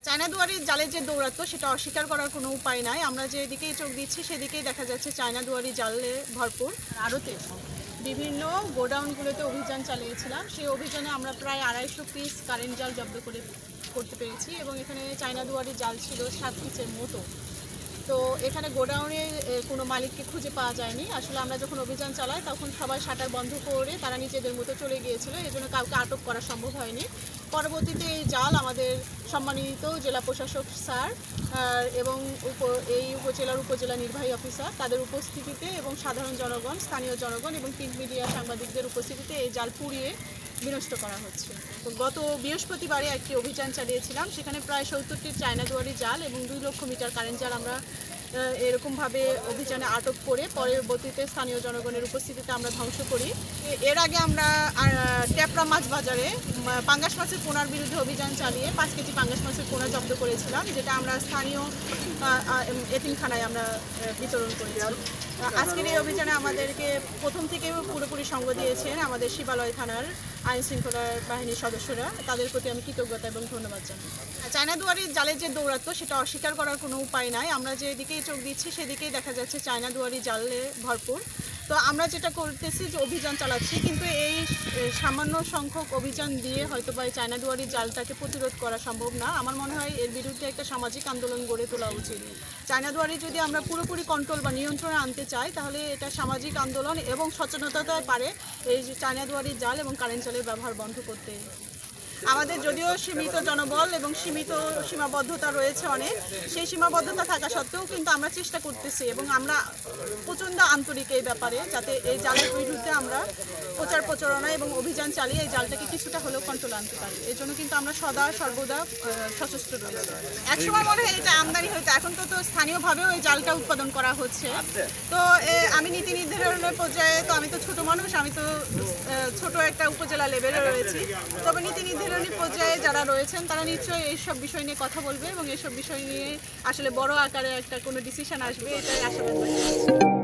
China দুয়ারির জালের যে দৌরাত্ম্য সেটা অস্বীকার করার কোনো উপায় নাই। আমরা যেদিকেই চোখ দিচ্ছি সেদিকেই দেখা যাচ্ছে চায়না দুয়ারি জালে ভরপুর। আড়তে বিভিন্ন গোডাউনগুলোতে অভিযান চালিয়েছিলাম। সেই অভিযানে আমরা প্রায় 250 পিস কারেন্ট জাল জব্দ করতে পেরেছি এবং এখানে চায়না দুয়ারি জাল ছিল 7 পিসের মতো। তো এখানে গোডাউনে কোনো মালিককে খুঁজে পাওয়া যায়নি। আসলে আমরা যখন অভিযান চালাই তখন সবাই শাটার বন্ধ করে তারা নিজেদের মতো চলে গিয়েছিল, এজন্য কাউকে আটক করা সম্ভব হয়নি। পরবর্তীতে এই জাল আমাদের সম্মানিত জেলা প্রশাসক স্যার এবং এই উপজেলা নির্বাহী অফিসার তাদের উপস্থিতিতে এবং সাধারণ জনগণ, স্থানীয় জনগণ এবং প্রিন্ট মিডিয়া সাংবাদিকদের উপস্থিতিতে এই জাল পুড়িয়ে বিনষ্ট করা হচ্ছে। তো গত বৃহস্পতিবারে একটি অভিযান চালিয়েছিলাম, সেখানে প্রায় 70টি চায়না দুয়ারি জাল এবং 2 লক্ষ মিটার কারেন্ট জাল আমরা এরকমভাবে অভিযানে আটক করে পরবর্তীতে স্থানীয় জনগণের উপস্থিতিতে আমরা ধ্বংস করি। এর আগে আমরা ট্যাপরা মাছ বাজারে পাঙ্গাস মাছের পোনার বিরুদ্ধে অভিযান চালিয়ে 5 কেজি পাঙ্গাস মাছের পোনা জব্দ করেছিলাম, যেটা আমরা স্থানীয় এতিমখানায় আমরা বিতরণ করেছিলাম। আজকের এই অভিযানে আমাদেরকে প্রথম থেকে পুরোপুরি সঙ্গ দিয়েছেন আমাদের শিবালয় থানার আইন শৃঙ্খলা বাহিনীর সদস্যরা। তাদের প্রতি আমি কৃতজ্ঞতা এবং ধন্যবাদ জানাই। চায়না দুয়ারির জালের যে দৌরাত্ম্য সেটা অস্বীকার করার কোনো উপায় নাই। আমরা যেদিকেই চোখ দিচ্ছি সেদিকেই দেখা যাচ্ছে চায়না দুয়ারি জালে ভরপুর। তো আমরা যেটা করতেছি যে অভিযান চালাচ্ছি, কিন্তু এই সামান্য সংখ্যক অভিযান দিয়ে হয়তো বা এই চায়না দুয়ারি জালটাকে প্রতিরোধ করা সম্ভব না। আমার মনে হয় এর বিরুদ্ধে একটা সামাজিক আন্দোলন গড়ে তোলা উচিত। চায়না দুয়ারি যদি আমরা পুরোপুরি কন্ট্রোল বা নিয়ন্ত্রণে আনতে চাই, তাহলে এটা সামাজিক আন্দোলন এবং সচেতনতায় পারে এই যে চায়না দুয়ারি জাল এবং কারেন্ট জালের ব্যবহার বন্ধ করতে। আমাদের যদিও সীমিত জনবল এবং সীমিত সীমাবদ্ধতা রয়েছে অনেক, সেই সীমাবদ্ধতা থাকা সত্ত্বেও কিন্তু আমরা চেষ্টা করতেছি এবং আমরা প্রচণ্ড আন্তরিক এই ব্যাপারে, যাতে এই জালের বিরুদ্ধে আমরা প্রচার প্রচারণা এবং অভিযান চালিয়ে এই জালটাকে কিছুটা হলেও কন্ট্রোল আনতে পারি। এই জন্য কিন্তু আমরা সর্বদা সচেষ্ট রয়েছি। একসময় মনে হয় এটা আমদানি হইতো, এখন তো স্থানীয়ভাবেও এই জালটা উৎপাদন করা হচ্ছে। তো আমি নীতি নির্ধারণের পর্যায়ে, তো আমি তো ছোট মানুষ, আমি তো ছোট একটা উপজেলা লেভেলে রয়েছি, তবে নীতি নির্ধারণী পর্যায়ে যারা রয়েছেন তারা নিশ্চয়ই এইসব বিষয় নিয়ে কথা বলবে এবং এইসব বিষয় নিয়ে আসলে বড় আকারে একটা কোনো ডিসিশন আসবে, এটাই আশাবাদ।